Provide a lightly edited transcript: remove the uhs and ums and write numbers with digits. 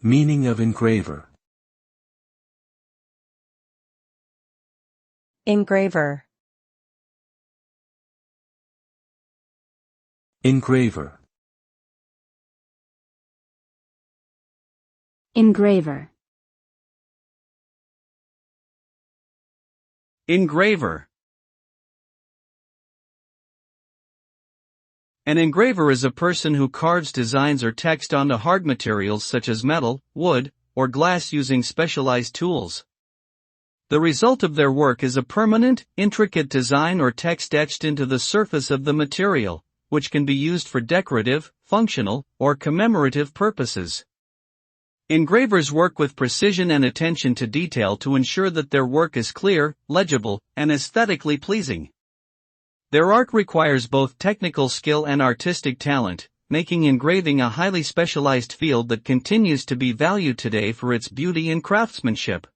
Meaning of engraver. Engraver. Engraver. Engraver. Engraver. An engraver is a person who carves designs or text onto hard materials such as metal, wood, or glass using specialized tools. The result of their work is a permanent, intricate design or text etched into the surface of the material, which can be used for decorative, functional, or commemorative purposes. Engravers work with precision and attention to detail to ensure that their work is clear, legible, and aesthetically pleasing. Their art requires both technical skill and artistic talent, making engraving a highly specialized field that continues to be valued today for its beauty and craftsmanship.